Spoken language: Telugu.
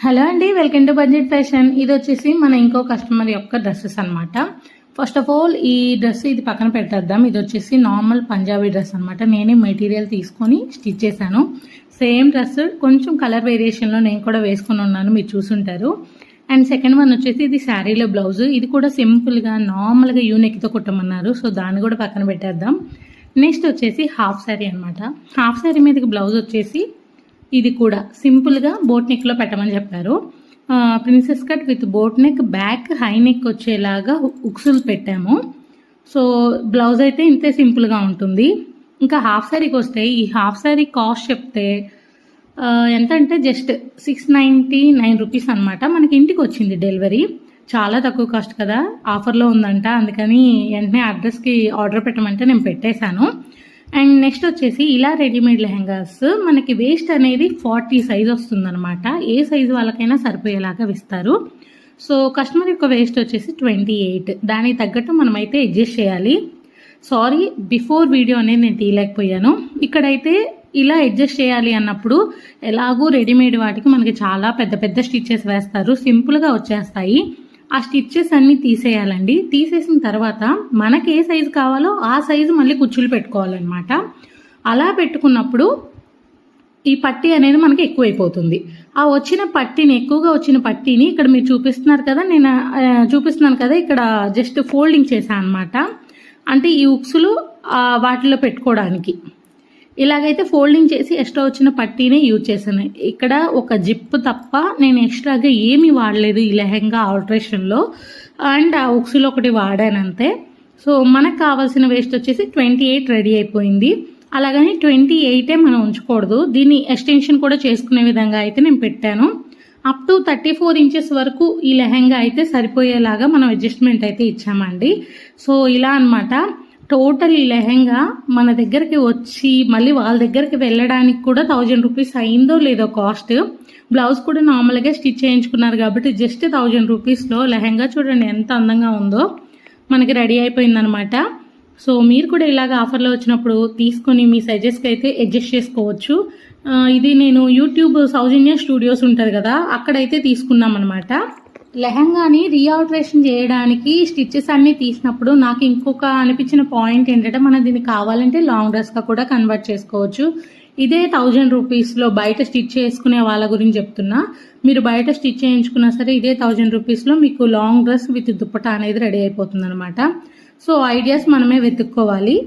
హలో అండి, వెల్కమ్ టు బడ్జెట్ ఫ్యాషన్. ఇది వచ్చేసి మన ఇంకో కస్టమర్ యొక్క డ్రెస్సెస్ అనమాట. ఫస్ట్ ఆఫ్ ఆల్ ఈ డ్రెస్ ఇది పక్కన పెట్టేద్దాం. ఇది వచ్చేసి నార్మల్ పంజాబీ డ్రెస్ అనమాట. నేనే మెటీరియల్ తీసుకొని స్టిచ్ చేశాను. సేమ్ డ్రెస్ కొంచెం కలర్ వేరియేషన్లో నేను కూడా వేసుకుని ఉన్నాను, మీరు చూసుంటారు. అండ్ సెకండ్ వన్ వచ్చేసి ఇది శారీలో బ్లౌజ్. ఇది కూడా సింపుల్గా నార్మల్గా యూనెక్తో కుట్టమన్నారు, సో దాన్ని కూడా పక్కన పెట్టేద్దాం. నెక్స్ట్ వచ్చేసి హాఫ్ శారీ అనమాట. హాఫ్ శారీ మీదకి బ్లౌజ్ వచ్చేసి ఇది కూడా సింపుల్గా బోట్ నెక్లో పెట్టమని చెప్పారు. Princess cut with boat neck, back high neck వచ్చేలాగా ఉక్సులు పెట్టాము. సో బ్లౌజ్ అయితే ఇంతే సింపుల్గా ఉంటుంది. ఇంకా హాఫ్ శారీకి వస్తే ఈ హాఫ్ శారీ కాస్ట్ చెప్తే ఎంత అంటే జస్ట్ 699 రూపీస్ అనమాట. మనకి ఇంటికి వచ్చింది డెలివరీ. చాలా తక్కువ కాస్ట్ కదా, ఆఫర్లో ఉందంట, అందుకని వెంటనే అడ్రస్కి ఆర్డర్ పెట్టమంటే నేను పెట్టేశాను. అండ్ నెక్స్ట్ వచ్చేసి ఇలా రెడీమేడ్ లెహంగాస్ మనకి వేస్ట్ అనేది 40 సైజ్ వస్తుందన్నమాట. ఏ సైజు వాళ్ళకైనా సరిపోయేలాగా ఇస్తారు. సో కస్టమర్ యొక్క వేస్ట్ వచ్చేసి 28. దానికి తగ్గట్టు మనమైతే అడ్జస్ట్ చేయాలి. సారీ, బిఫోర్ వీడియో అనేది నేను తీయలేకపోయాను. ఇక్కడైతే ఇలా అడ్జస్ట్ చేయాలి అన్నప్పుడు ఎలాగూ రెడీమేడ్ వాటికి మనకి చాలా పెద్ద పెద్ద స్టిచ్చెస్ వేస్తారు, సింపుల్గా వచ్చేస్తాయి. ఆ స్టిచ్చెస్ అన్నీ తీసేయాలండి. తీసేసిన తర్వాత మనకి ఏ సైజు కావాలో ఆ సైజు మళ్ళీ కుచ్చులు పెట్టుకోవాలన్నమాట. అలా పెట్టుకున్నప్పుడు ఈ పట్టీ అనేది మనకి ఎక్కువైపోతుంది. ఆ వచ్చిన పట్టీని, ఎక్కువగా వచ్చిన పట్టీని ఇక్కడ మీరు చూపిస్తున్నారు కదా, నేను చూపిస్తున్నాను కదా, ఇక్కడ జస్ట్ ఫోల్డింగ్ చేశాను అనమాట. అంటే ఈ ఉక్సులు వాటిలో పెట్టుకోవడానికి ఇలాగైతే ఫోల్డింగ్ చేసి ఎక్స్ట్రా వచ్చిన పట్టీనే యూజ్ చేశాను. ఇక్కడ ఒక జిప్ తప్ప నేను ఎక్స్ట్రాగా ఏమీ వాడలేదు ఈ లెహంగా ఆల్ట్రేషన్లో. అండ్ ఆ ఉక్సులు ఒకటి వాడానంతే. సో మనకు కావాల్సిన వేస్ట్ వచ్చేసి 28 రెడీ అయిపోయింది. అలాగని 28 మనం ఉంచకూడదు, దీన్ని ఎక్స్టెన్షన్ కూడా చేసుకునే విధంగా అయితే నేను పెట్టాను. అప్ టు 34 ఇంచెస్ వరకు ఈ లెహంగా అయితే సరిపోయేలాగా మనం అడ్జస్ట్మెంట్ అయితే ఇచ్చామండి. సో ఇలా అనమాట. టోటల్ ఈ లెహంగా మన దగ్గరికి వచ్చి మళ్ళీ వాళ్ళ దగ్గరికి వెళ్ళడానికి కూడా 1000 రూపీస్ అయిందో లేదో కాస్ట్. బ్లౌజ్ కూడా నార్మల్గా స్టిచ్ చేయించుకున్నారు కాబట్టి జస్ట్ 1000 రూపీస్లో లెహంగా చూడండి ఎంత అందంగా ఉందో, మనకి రెడీ అయిపోయిందనమాట. సో మీరు కూడా ఇలాగ ఆఫర్లో వచ్చినప్పుడు తీసుకొని మీ సైజెస్కి అయితే అడ్జస్ట్ చేసుకోవచ్చు. ఇది నేను యూట్యూబ్ సౌజన్య స్టూడియోస్ ఉంటుంది కదా, అక్కడైతే తీసుకున్నాం అనమాట. లెహంగాని రీఆల్టరేషన్ చేయడానికి స్టిచ్చెస్ అన్ని తీసినప్పుడు నాకు ఇంకొక అనిపించిన పాయింట్ ఏంటంటే, మనం దీన్ని కావాలంటే లాంగ్ డ్రెస్గా కూడా కన్వర్ట్ చేసుకోవచ్చు. ఇదే 1000 రూపీస్లో బయట స్టిచ్ చేసుకునే వాళ్ళ గురించి చెప్తున్నా. మీరు బయట స్టిచ్ చేయించుకున్నా సరే ఇదే 1000 రూపీస్లో మీకు లాంగ్ డ్రెస్ విత్ దుప్పటా అనేది రెడీ అయిపోతుంది అనమాట. సో ఐడియాస్ మనమే వెతుక్కోవాలి.